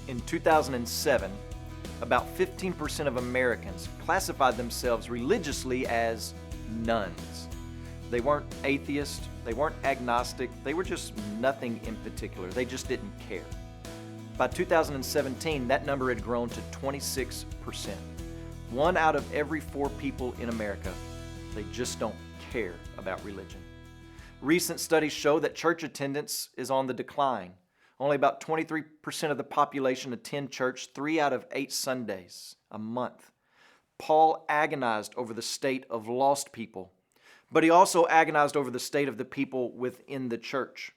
In 2007, about 15% of Americans classified themselves religiously as nones. They weren't atheist, they weren't agnostic, they were just nothing in particular. They just didn't care. By 2017, that number had grown to 26%. 1 out of every 4 people in America, they just don't care about religion. Recent studies show that church attendance is on the decline. Only about 23% of the population attend church 3 out of 8 Sundays a month. Paul agonized over the state of lost people, but he also agonized over the state of the people within the church.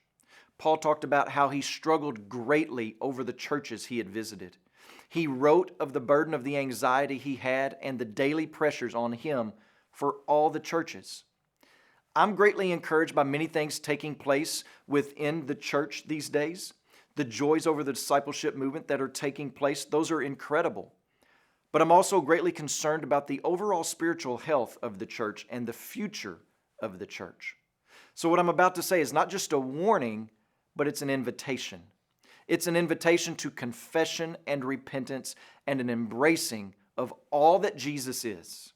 Paul talked about how he struggled greatly over the churches he had visited. He wrote of the burden of the anxiety he had and the daily pressures on him for all the churches. I'm greatly encouraged by many things taking place within the church these days. The joys over the discipleship movement that are taking place, those are incredible. But I'm also greatly concerned about the overall spiritual health of the church and the future of the church. So what I'm about to say is not just a warning, but it's an invitation. It's an invitation to confession and repentance and an embracing of all that Jesus is.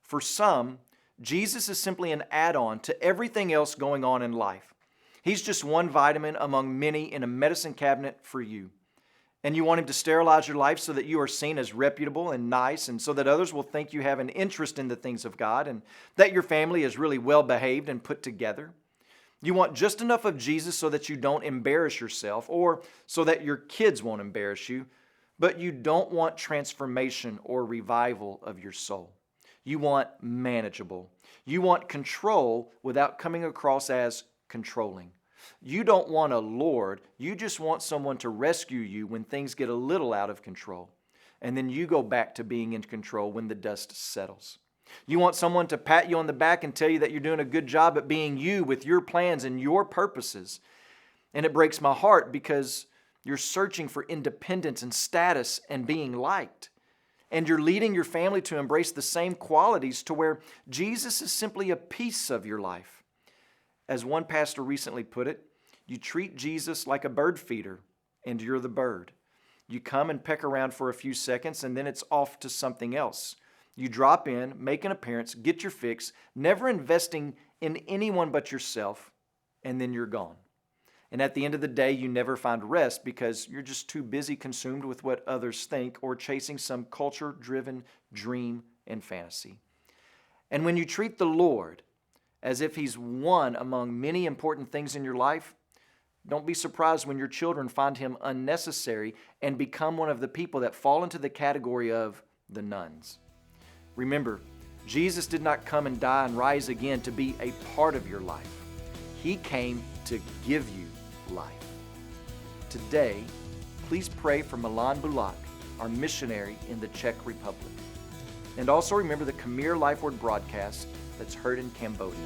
For some, Jesus is simply an add-on to everything else going on in life. He's just one vitamin among many in a medicine cabinet for you. And you want him to sterilize your life so that you are seen as reputable and nice, and so that others will think you have an interest in the things of God and that your family is really well behaved and put together. You want just enough of Jesus so that you don't embarrass yourself or so that your kids won't embarrass you, but you don't want transformation or revival of your soul. You want manageable. You want control without coming across as controlling. You don't want a Lord. You just want someone to rescue you when things get a little out of control. And then you go back to being in control when the dust settles. You want someone to pat you on the back and tell you that you're doing a good job at being you with your plans and your purposes. And it breaks my heart because you're searching for independence and status and being liked. And you're leading your family to embrace the same qualities to where Jesus is simply a piece of your life. As one pastor recently put it, you treat Jesus like a bird feeder, and you're the bird. You come and peck around for a few seconds, and then it's off to something else. You drop in, make an appearance, get your fix, never investing in anyone but yourself, and then you're gone. And at the end of the day, you never find rest because you're just too busy consumed with what others think or chasing some culture-driven dream and fantasy. And when you treat the Lord as if He's one among many important things in your life, don't be surprised when your children find Him unnecessary and become one of the people that fall into the category of the nones. Remember, Jesus did not come and die and rise again to be a part of your life. He came to give you life. Today, please pray for Milan Bulak, our missionary in the Czech Republic. And also remember the Khmer Life Word broadcast that's heard in Cambodia.